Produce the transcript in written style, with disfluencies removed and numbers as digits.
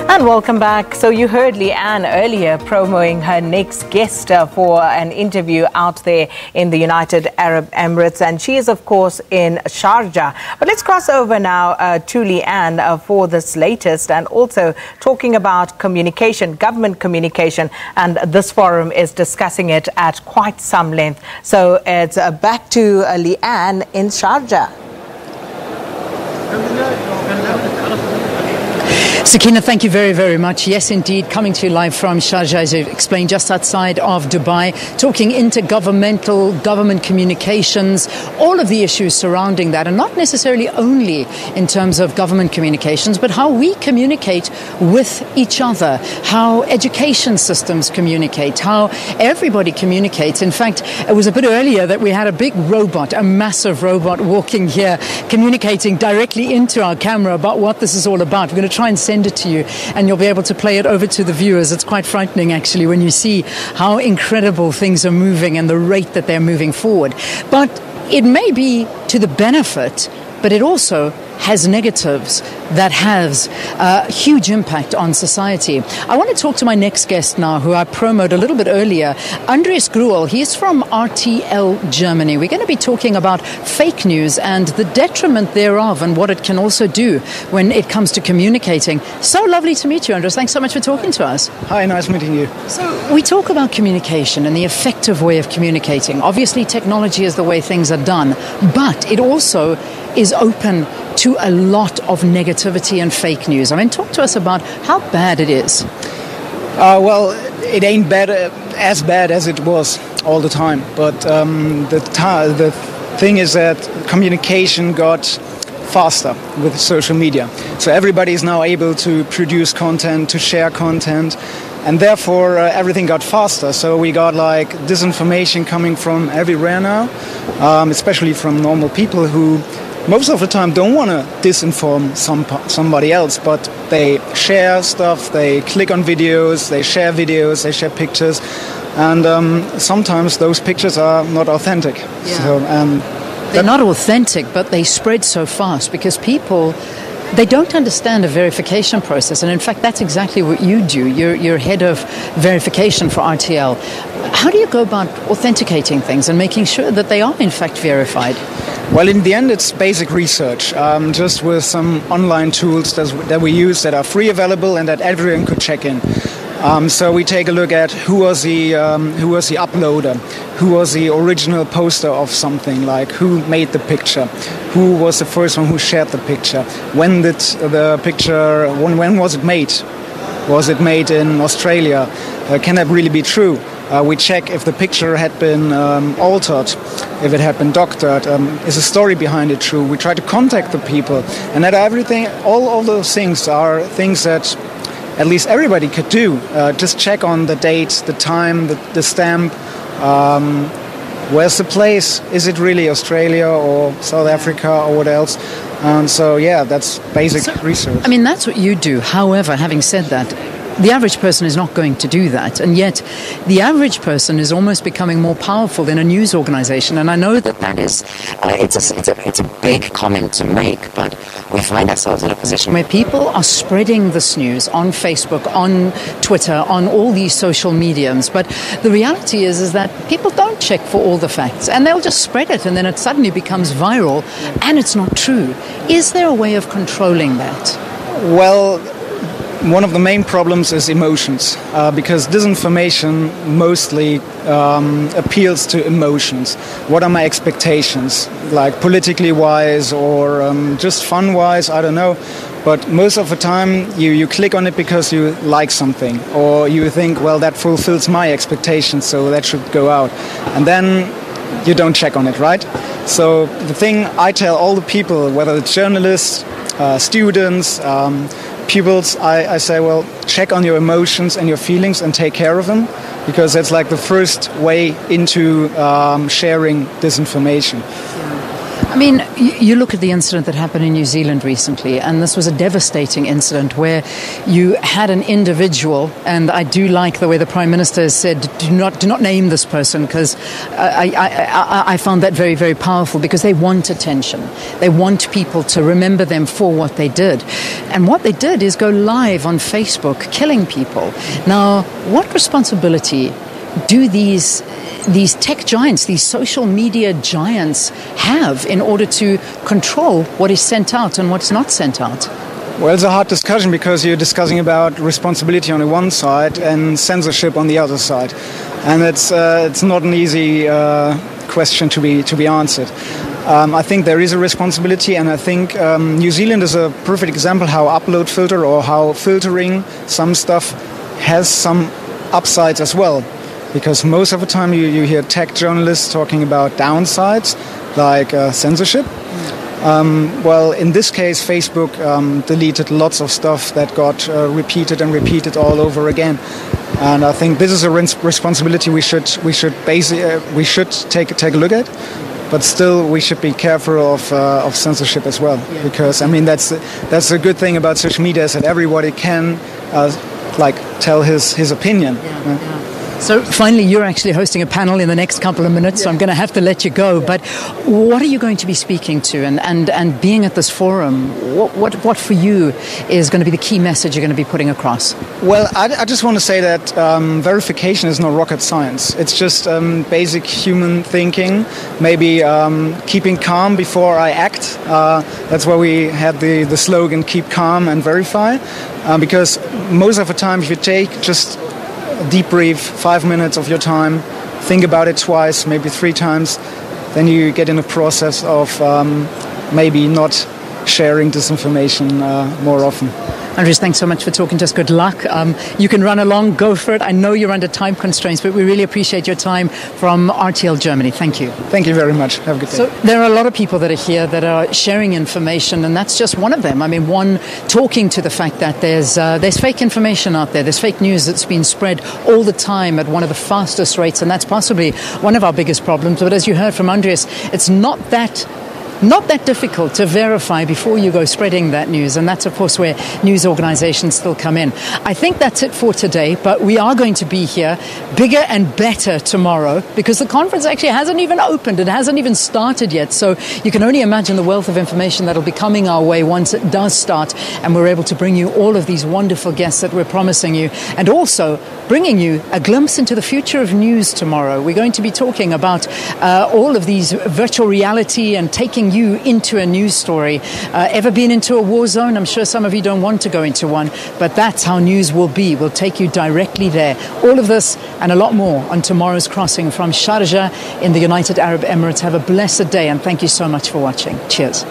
And welcome back. So you heard Leanne earlier promoting her next guest for an interview out there in the United Arab Emirates, and she is of course in Sharjah. But let's cross over now to Leanne for this latest, and also talking about communication, government communication, and this forum is discussing it at quite some length. So it's back to Leanne in Sharjah. Sakina, thank you very, very much. Yes, indeed, coming to you live from Sharjah, as you explained, just outside of Dubai, talking intergovernmental, government communications, all of the issues surrounding that, and not necessarily only in terms of government communications, but how we communicate with each other, how education systems communicate, how everybody communicates. In fact, it was a bit earlier that we had a big robot, a massive robot walking here, communicating directly into our camera about what this is all about. We're going to try and send it to you, and you'll be able to play it over to the viewers. It's quite frightening, actually, when you see how incredible things are moving and the rate that they're moving forward. But it may be to the benefit, but it also has negatives that has a huge impact on society. I want to talk to my next guest now, who I promoted a little bit earlier, Andreas Gruel. He's from RTL Germany. We're going to be talking about fake news and the detriment thereof and what it can also do when it comes to communicating. So lovely to meet you, Andreas. Thanks so much for talking to us. Hi, nice meeting you. So we talk about communication and the effective way of communicating. Obviously, technology is the way things are done, but it also is open to a lot of negativity and fake news. I mean, talk to us about how bad it is. Well, it ain't as bad as it was all the time. But the thing is that communication got faster with social media. So everybody is now able to produce content, to share content, and therefore everything got faster. So we got like disinformation coming from everywhere now, especially from normal people who most of the time don't want to disinform somebody else, but they share stuff, they click on videos, they share pictures, and sometimes those pictures are not authentic. Yeah. So, they're not authentic, but they spread so fast because people, they don't understand a verification process. And in fact, that's exactly what you do. You're head of verification for RTL. How do you go about authenticating things and making sure that they are in fact verified? Well, in the end, it's basic research, just with some online tools that we use that are free available and that everyone could check in. So we take a look at who was the uploader, who was the original poster of something, like who made the picture, who was the first one who shared the picture, when did the picture, when was it made? Was it made in Australia? Can that really be true? We check if the picture had been altered, if it had been doctored. Is the story behind it true? We try to contact the people, and that everything, all those things are things that at least everybody could do. Just check on the date, the time, the stamp. Where's the place? Is it really Australia or South Africa or what else? And so, yeah, that's basic research. I mean, that's what you do. However, having said that, the average person is not going to do that. And yet, the average person is almost becoming more powerful than a news organization. And I know that is, it's a big comment to make, but we find ourselves in a position where people are spreading this news on Facebook, on Twitter, on all these social mediums. But the reality is that people don't check for all the facts, and they'll just spread it, and then it suddenly becomes viral, and it's not true. Is there a way of controlling that? Well, one of the main problems is emotions, because disinformation mostly appeals to emotions. What are my expectations, like politically wise or just fun wise? I don't know. But most of the time you click on it because you like something, or you think, well, that fulfills my expectations, so that should go out. And then you don't check on it, right? So the thing I tell all the people, whether it's journalists, students, pupils, I say, well, check on your emotions and your feelings and take care of them, because that's like the first way into sharing disinformation. I mean, you look at the incident that happened in New Zealand recently, and this was a devastating incident where you had an individual, and I do like the way the Prime Minister said, do not name this person, because I found that very, very powerful, because they want attention. They want people to remember them for what they did. And what they did is go live on Facebook, killing people. Now, what responsibility do these tech giants, these social media giants have in order to control what is sent out and what's not sent out? Well, it's a hard discussion because you're discussing about responsibility on the one side and censorship on the other side. And it's not an easy question to be answered. I think there is a responsibility, and I think New Zealand is a perfect example how upload filter or how filtering some stuff has some upsides as well. Because most of the time you hear tech journalists talking about downsides, like censorship. Well, in this case, Facebook deleted lots of stuff that got repeated and repeated all over again. And I think this is a responsibility we should take a look at. But still, we should be careful of censorship as well. Because, I mean, that's a good thing about social media, is that everybody can tell his opinion. So finally, you're actually hosting a panel in the next couple of minutes, so I'm going to have to let you go. But what are you going to be speaking to? And being at this forum, what for you is going to be the key message you're going to be putting across? Well, I just want to say that verification is not rocket science. It's just basic human thinking, maybe keeping calm before I act. That's why we had the slogan, keep calm and verify. Because most of the time, if you take just debrief 5 minutes of your time, think about it twice, maybe 3 times, then you get in a process of maybe not sharing disinformation more often. Andres, thanks so much for talking to us. Good luck. You can run along, go for it. I know you're under time constraints, but we really appreciate your time from RTL Germany. Thank you. Thank you very much. Have a good day. So there are a lot of people that are here that are sharing information, and that's just one of them. I mean, one talking to the fact that there's fake information out there. There's fake news that's been spread all the time at one of the fastest rates, and that's possibly one of our biggest problems. But as you heard from Andres, it's not that difficult to verify before you go spreading that news. And that's, of course, where news organizations still come in. I think that's it for today, but we are going to be here bigger and better tomorrow, because the conference actually hasn't even opened. It hasn't even started yet. So you can only imagine the wealth of information that'll be coming our way once it does start. And we're able to bring you all of these wonderful guests that we're promising you, and also bringing you a glimpse into the future of news tomorrow. We're going to be talking about all of these virtual reality and taking you into a news story. Ever been into a war zone? I'm sure some of you don't want to go into one, but that's how news will be. We'll take you directly there. All of this and a lot more on tomorrow's crossing from Sharjah in the United Arab Emirates. Have a blessed day, and thank you so much for watching. Cheers.